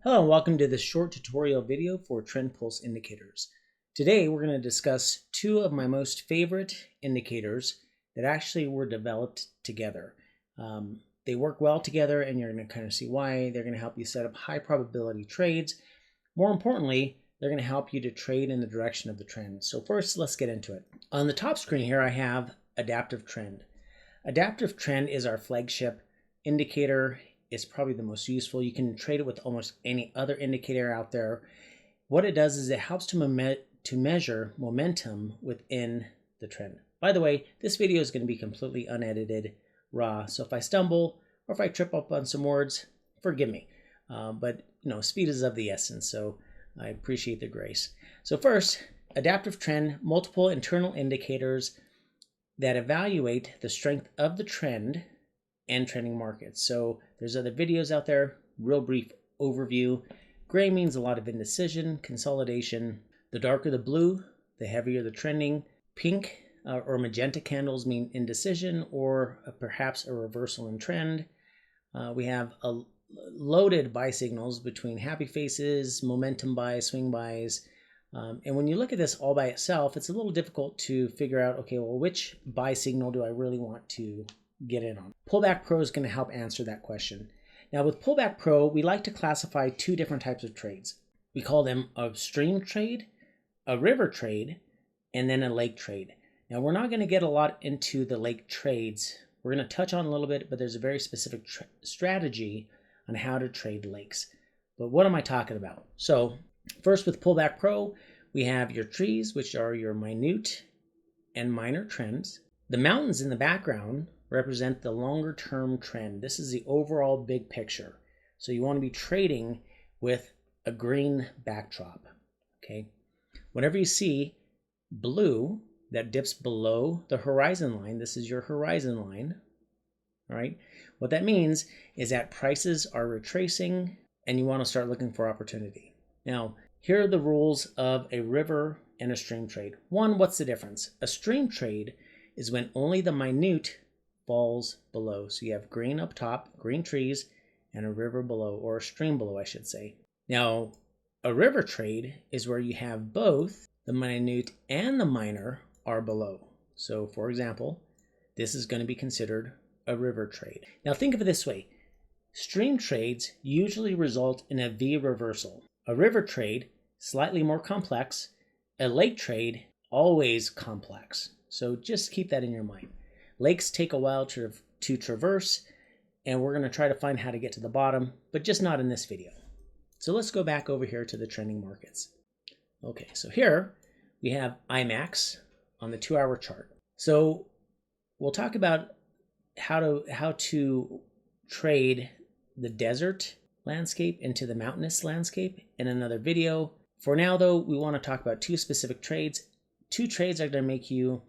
Hello and welcome to this short tutorial video for Trendpulse indicators. Today we're going to discuss two of my most favorite indicators that actually were developed together. They work well together and you're going to kind of see why. They're going to help you set up high probability trades. More importantly, they're going to help you to trade in the direction of the trend. So first, let's get into it. On the top screen here, I have AdaptiveTrend. AdaptiveTrend is our flagship indicator. It's probably the most useful. You can trade it with almost any other indicator out there. What it does is it helps to measure momentum within the trend. By the way, this video is going to be completely unedited, raw. So if I stumble or if I trip up on some words, forgive me. But speed is of the essence, so I appreciate the grace. So first, AdaptiveTrend, multiple internal indicators that evaluate the strength of the trend and trending markets. So there's other videos out there, real brief overview. Gray means a lot of indecision, consolidation. The darker the blue, the heavier the trending. Pink or magenta candles mean indecision or perhaps a reversal in trend. We have a loaded buy signals between happy faces, momentum buys, swing buys. And when you look at this all by itself, it's a little difficult to figure out, okay, well, which buy signal do I really want to get in on? PullbackPro is going to help answer that question. Now with PullbackPro, we like to classify two different types of trades. We call them a stream trade, a river trade, and then a lake trade. Now we're not going to get a lot into the lake trades. We're going to touch on a little bit, but there's a very specific strategy on how to trade lakes. But what am I talking about? So first with PullbackPro, we have your trees, which are your minute and minor trends. The mountains in the background represent the longer term trend. This is the overall big picture. So you want to be trading with a green backdrop. Okay. Whenever you see blue that dips below the horizon line, this is your horizon line. All right. What that means is that prices are retracing and you want to start looking for opportunity. Now, here are the rules of a river and a stream trade. One, what's the difference? A stream trade is when only the minute falls below. So you have green up top, green trees, and a river below, or a stream below, I should say. Now, a river trade is where you have both the minute and the minor are below. So for example, this is going to be considered a river trade. Now think of it this way. Stream trades usually result in a V reversal. A river trade, slightly more complex. A lake trade, always complex. So just keep that in your mind. Lakes take a while to traverse, and we're going to try to find how to get to the bottom, but just not in this video. So let's go back over here to the trending markets. Okay, so here we have IMAX on the 2-hour chart. So we'll talk about how to trade the desert landscape into the mountainous landscape in another video. For now, though, we want to talk about two specific trades. Two trades are going to make you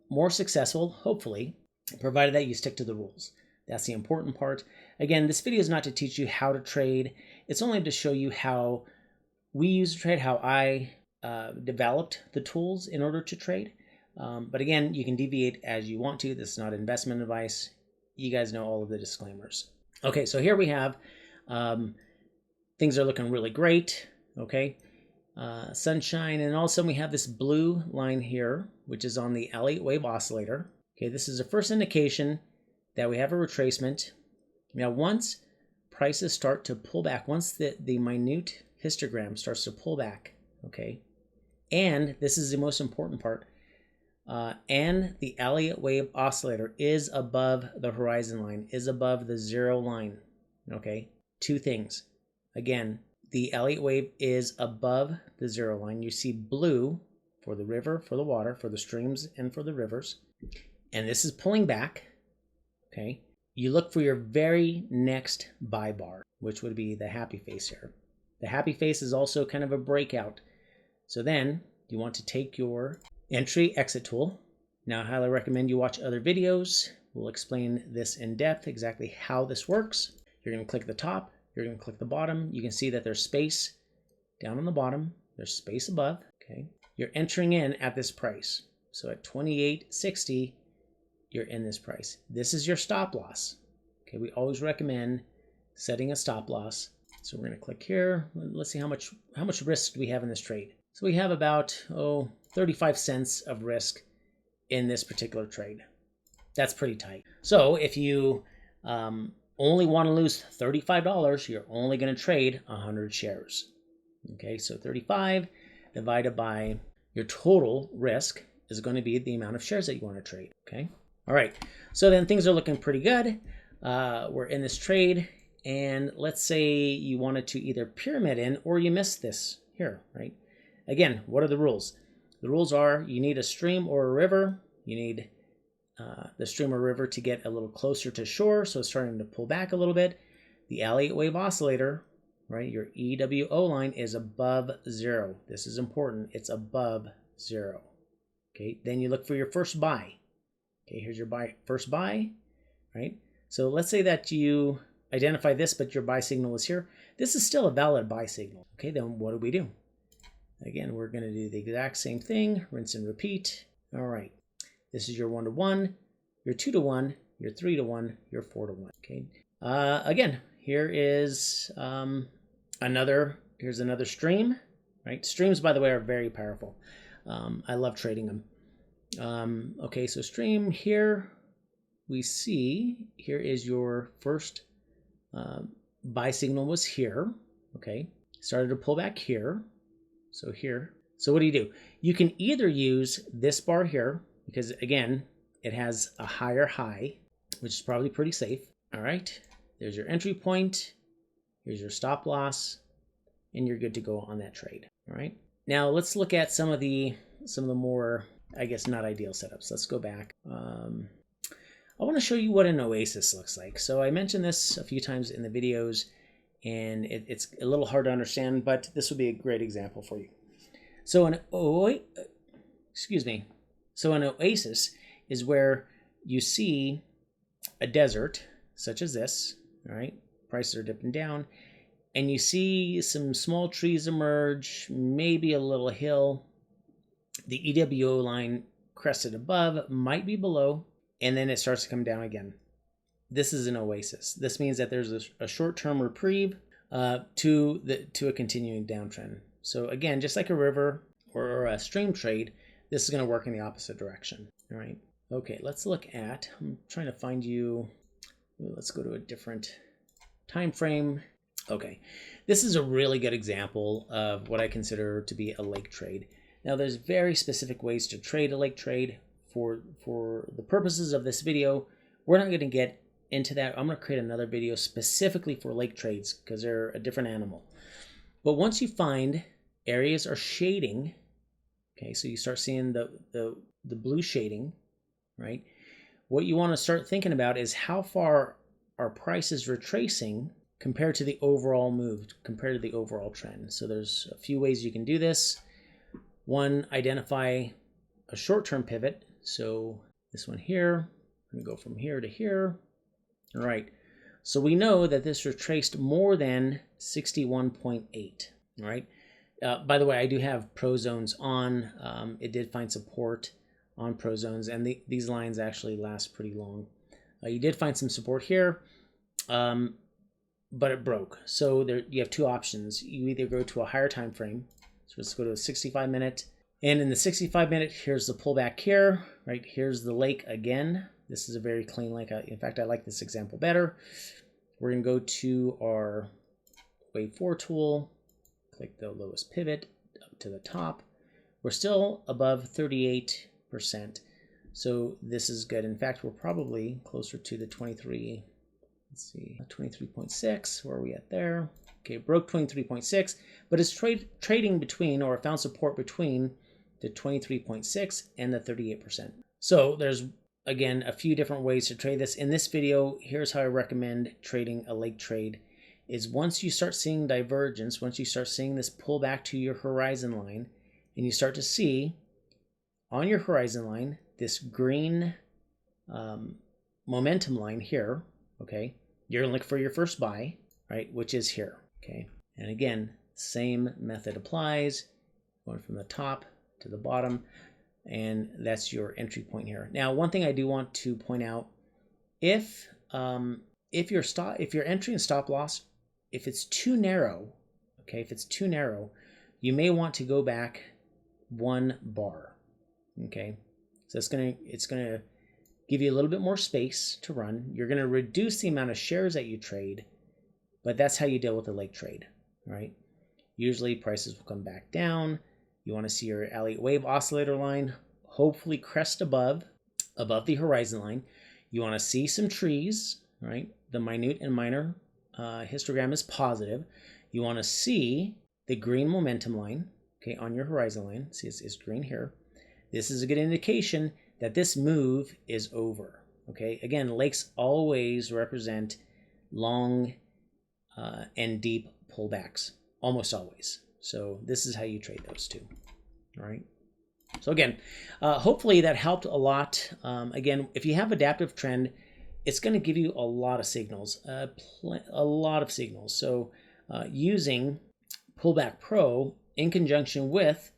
more successful, hopefully, provided that you stick to the rules. That's the important part. Again, this video is not to teach you how to trade. It's only to show you how we use to trade, how I developed the tools in order to trade. But again, you can deviate as you want to. This is not investment advice. You guys know all of the disclaimers. Okay, so here we have things are looking really great. Okay. Sunshine, and all of a sudden we have this blue line here, which is on the Elliott wave oscillator. Okay, this is the first indication that we have a retracement. Now, once prices start to pull back, once the minute histogram starts to pull back, okay, and this is the most important part, and the Elliott wave oscillator is above the horizon line, is above the zero line, okay, two things. Again, the Elliott wave is above the zero line. You see blue for the river, for the water, for the streams, and for the rivers. And this is pulling back, okay? You look for your very next buy bar, which would be the happy face here. The happy face is also kind of a breakout. So then you want to take your entry exit tool. Now, I highly recommend you watch other videos. We'll explain this in depth, exactly how this works. You're going to click the top. You're going to click the bottom. You can see that there's space down on the bottom. There's space above. Okay. You're entering in at this price. So at 28.60, you're in this price. This is your stop loss. Okay. We always recommend setting a stop loss. So we're going to click here. Let's see how much risk do we have in this trade. So we have about 35 cents of risk in this particular trade. That's pretty tight. So if you only want to lose $35, you're only going to trade 100 shares. Okay, so 35 divided by your total risk is going to be the amount of shares that you want to trade. Okay, all right. So then things are looking pretty good. We're in this trade, and let's say you wanted to either pyramid in or you missed this here, right? Again, what are the rules? The rules are you need a stream or a river. You need the stream or river to get a little closer to shore, so it's starting to pull back a little bit. The Elliott wave oscillator, right, your EWO line is above 0. This is important. It's above 0. Okay, then you look for your first buy. Okay, here's your first buy, right? So let's say that you identify this, but your buy signal is here. This is still a valid buy signal. Okay, then what do we do? Again, we're going to do the exact same thing, rinse and repeat. All right, this is your 1-to-1, your 2-to-1, your 3-to-1, your 4-to-1. Okay, again, here is here's another stream, right? Streams, by the way, are very powerful. I love trading them. Okay, so stream here, we see here is your first buy signal was here. Okay, started to pull back here. So here, so what do? You can either use this bar here, because again, it has a higher high, which is probably pretty safe. All right, there's your entry point, here's your stop loss, and you're good to go on that trade. All right, now let's look at some of the more, I guess, not ideal setups. Let's go back. I want to show you what an oasis looks like. So I mentioned this a few times in the videos, and it's a little hard to understand, but this would be a great example for you. So an oasis is where you see a desert, such as this, all right? Prices are dipping down, and you see some small trees emerge, maybe a little hill. The EWO line crested above, might be below, and then it starts to come down again. This is an oasis. This means that there's a short-term reprieve to a continuing downtrend. So again, just like a river or a stream trade, this is going to work in the opposite direction. All right. Okay, let's look at, I'm trying to find you, let's go to a different time frame. Okay, this is a really good example of what I consider to be a lake trade. Now there's very specific ways to trade a lake trade. For the purposes of this video, we're not going to get into that. I'm going to create another video specifically for lake trades because they're a different animal. But once you find areas are shading, okay, so you start seeing the blue shading, right? What you want to start thinking about is how far are prices retracing compared to the overall move, compared to the overall trend. So there's a few ways you can do this. One, identify a short-term pivot. So this one here, I'm going to go from here to here. All right, so we know that this retraced more than 61.8, all right? By the way, I do have pro zones on. It did find support on pro zones, and these lines actually last pretty long. You did find some support here, but it broke. So there, you have two options. You either go to a higher time frame. So let's go to a 65-minute. And in the 65-minute, here's the pullback here, right? Here's the lake again. This is a very clean lake. In fact, I like this example better. We're going to go to our Wave 4 tool, click the lowest pivot up to the top. We're still above 38%. So this is good. In fact, we're probably closer to the 23, let's see, 23.6. Where are we at there? Okay, broke 23.6, but it's trading between, or found support between the 23.6 and the 38%. So there's, again, a few different ways to trade this. In this video, here's how I recommend trading a lake trade. Is once you start seeing divergence, once you start seeing this pull back to your horizon line, and you start to see on your horizon line this green momentum line here, okay, you're going to look for your first buy, right, which is here, okay? And again, same method applies, going from the top to the bottom, and that's your entry point here. Now, one thing I do want to point out, if your entry and stop loss if it's too narrow, okay, if it's too narrow, you may want to go back 1 bar. Okay, so it's gonna give you a little bit more space to run. You're gonna reduce the amount of shares that you trade, but that's how you deal with a lake trade, right? Usually prices will come back down. You want to see your Elliott wave oscillator line hopefully crest above the horizon line. You want to see some trees, right? The minute and minor histogram is positive. You want to see the green momentum line, okay, on your horizon line. See, it's green here. This is a good indication that this move is over, okay? Again, lakes always represent long and deep pullbacks, almost always. So this is how you trade those two, all right? So again, hopefully that helped a lot. Again, if you have adaptive trend, it's going to give you a lot of signals, a lot of signals. So using Pullback Pro in conjunction with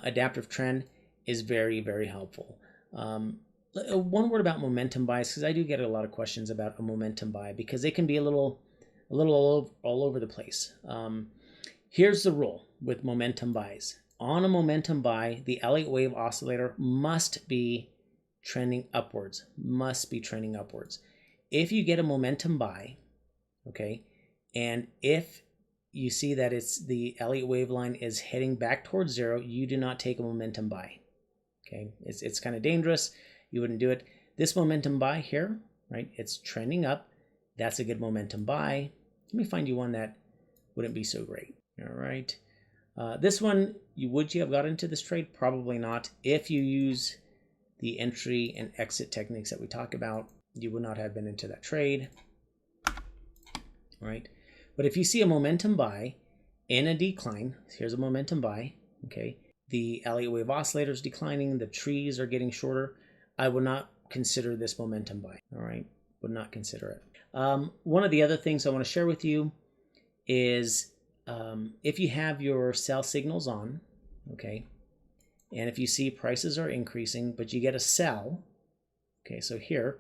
adaptive trend is very, very helpful. One word about momentum buys, because I do get a lot of questions about a momentum buy because they can be a little all over the place. Here's the rule with momentum buys. On a momentum buy, the Elliott wave oscillator must be trending upwards, If you get a momentum buy, okay, and if you see that it's the Elliott wave line is heading back towards 0, you do not take a momentum buy, okay? It's kind of dangerous. You wouldn't do it. This momentum buy here, right, it's trending up. That's a good momentum buy. Let me find you one that wouldn't be so great, all right? This one, would you have got into this trade? Probably not. If you use the entry and exit techniques that we talk about, you would not have been into that trade, right? But if you see a momentum buy in a decline, here's a momentum buy, okay? The Elliott wave oscillator is declining, the trees are getting shorter. I would not consider this momentum buy, all right? Would not consider it. One of the other things I want to share with you is if you have your sell signals on, okay, and if you see prices are increasing, but you get a sell, okay, so here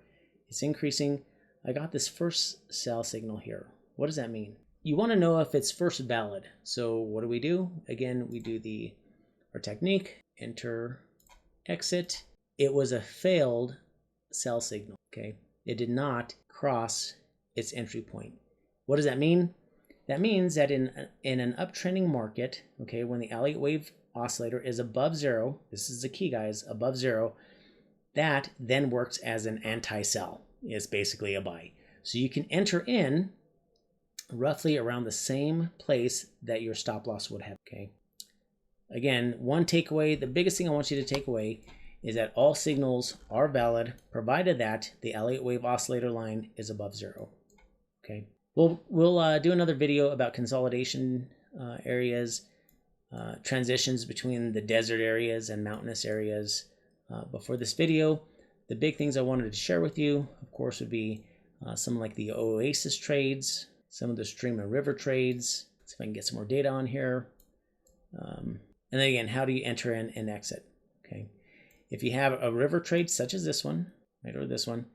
it's increasing. I got this first sell signal here. What does that mean? You want to know if it's first valid. So what do? Again, we do our technique, enter, exit. It was a failed sell signal, okay? It did not cross its entry point. What does that mean? That means that in an uptrending market, okay, when the Elliott wave oscillator is above 0, this is the key, guys, above 0, that then works as an anti-sell. It's basically a buy. So you can enter in roughly around the same place that your stop loss would have, okay? Again, one takeaway, the biggest thing I want you to take away is that all signals are valid, provided that the Elliott wave oscillator line is above 0, okay? We'll do another video about consolidation areas, transitions between the desert areas and mountainous areas. But for this video, the big things I wanted to share with you, of course, would be some like the oasis trades, some of the stream and river trades. Let's see if I can get some more data on here. And then again, how do you enter in and exit? Okay, if you have a river trade such as this one, right, or this one,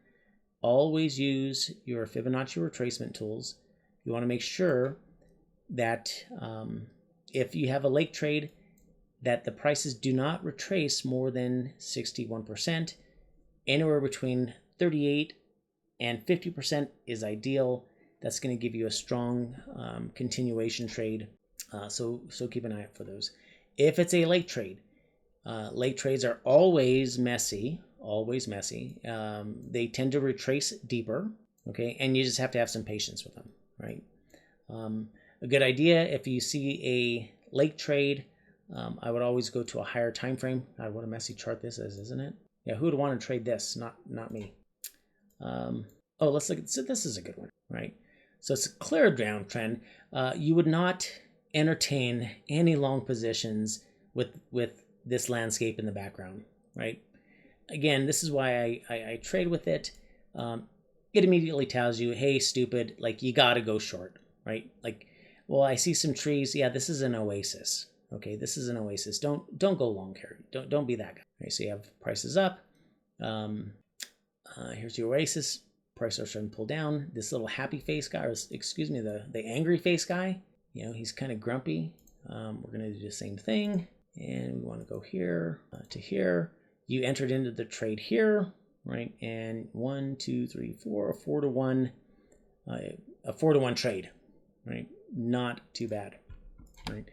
always use your Fibonacci retracement tools. You want to make sure that if you have a lake trade, that the prices do not retrace more than 61%. Anywhere between 38 and 50% is ideal. That's going to give you a strong continuation trade. So keep an eye out for those. If it's a lake trade, lake trades are always messy. They tend to retrace deeper, okay? And you just have to have some patience with them, right? A good idea, if you see a lake trade, I would always go to a higher time frame. God, what a messy chart this is, isn't it? Yeah, who would want to trade this? Not me. Let's look at, so this is a good one, right? So it's a clear downtrend. You would not entertain any long positions with this landscape in the background, right? Again, this is why I trade with it. It immediately tells you, hey, stupid, like you gotta go short, right? Like, well, I see some trees. Yeah, this is an oasis. Okay, this is an oasis. Don't go long here. Don't be that guy. Okay, so you have prices up. Here's your oasis. price starts to pull down. This little happy face guy, or excuse me, the angry face guy, you know, he's kind of grumpy. We're going to do the same thing. And we want to go here to here. You entered into the trade here, right? And 1, 2, 3, 4, a 4-to-1, a 4-to-1 trade, right? Not too bad, right?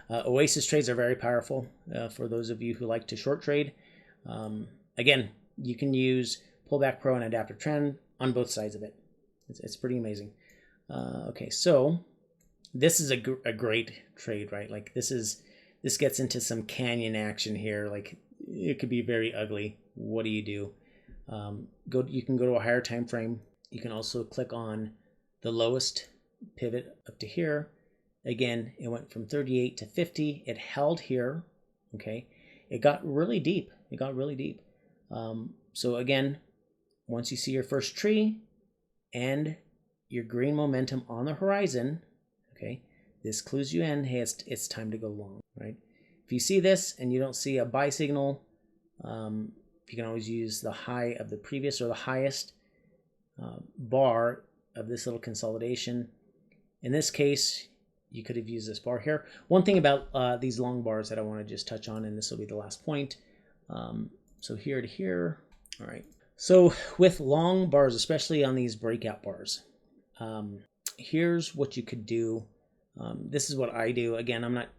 Oasis trades are very powerful for those of you who like to short trade. Again, you can use PullbackPro and AdaptiveTrend on both sides of it. It's pretty amazing. Okay, so this is a great trade, right? Like this gets into some canyon action here. Like it could be very ugly. What do? You can go to a higher time frame. You can also click on the lowest pivot up to here. Again, it went from 38 to 50. It held here. Okay, it got really deep. So again, once you see your first tree and your green momentum on the horizon, okay, this clues you in, hey, it's time to go long, right? If you see this and you don't see a buy signal, you can always use the high of the previous or the highest bar of this little consolidation. In this case, you could have used this bar here. One thing about these long bars that I want to just touch on, and this will be the last point. So here to here, all right. So with long bars, especially on these breakout bars, here's what you could do. This is what I do. Again, I'm not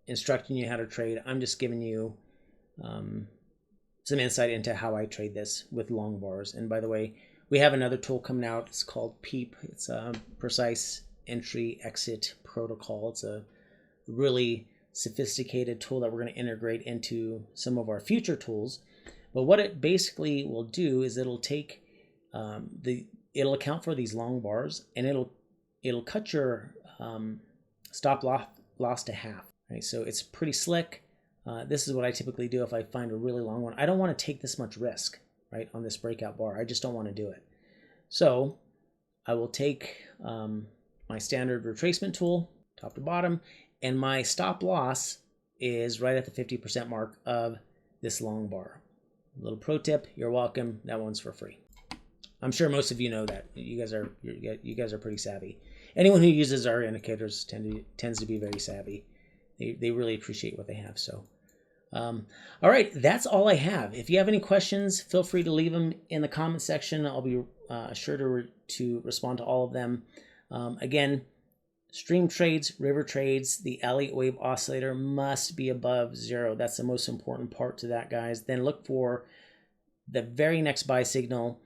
instructing you how to trade. I'm just giving you some insight into how I trade this with long bars. And by the way, we have another tool coming out. It's called PEEP. It's a precise entry exit protocol. It's a really sophisticated tool that we're going to integrate into some of our future tools. But what it basically will do is it'll take it'll account for these long bars, and it'll cut your stop loss to half. Right, so it's pretty slick. This is what I typically do if I find a really long one. I don't want to take this much risk, right, on this breakout bar. I just don't want to do it. So I will take my standard retracement tool, top to bottom, and my stop loss is right at the 50% mark of this long bar. A little pro tip, you're welcome. That one's for free. I'm sure most of you know that. You guys are pretty savvy. Anyone who uses our indicators tends to be very savvy. They really appreciate what they have. So, all right, that's all I have. If you have any questions, feel free to leave them in the comment section. I'll be sure to respond to all of them. Again, stream trades, river trades, the Elliott wave oscillator must be above 0. That's the most important part to that, guys. Then look for the very next buy signal.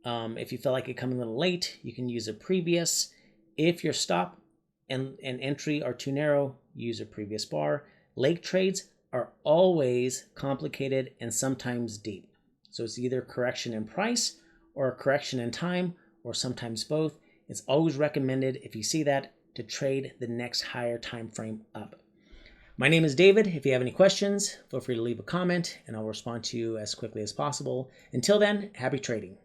If you feel like it coming a little late, you can use a previous. If your stop and entry are too narrow, use a previous bar. Lake trades are always complicated and sometimes deep. So it's either correction in price or a correction in time, or sometimes both. It's always recommended, if you see that, to trade the next higher time frame up. My name is David. If you have any questions, feel free to leave a comment and I'll respond to you as quickly as possible. Until then, happy trading.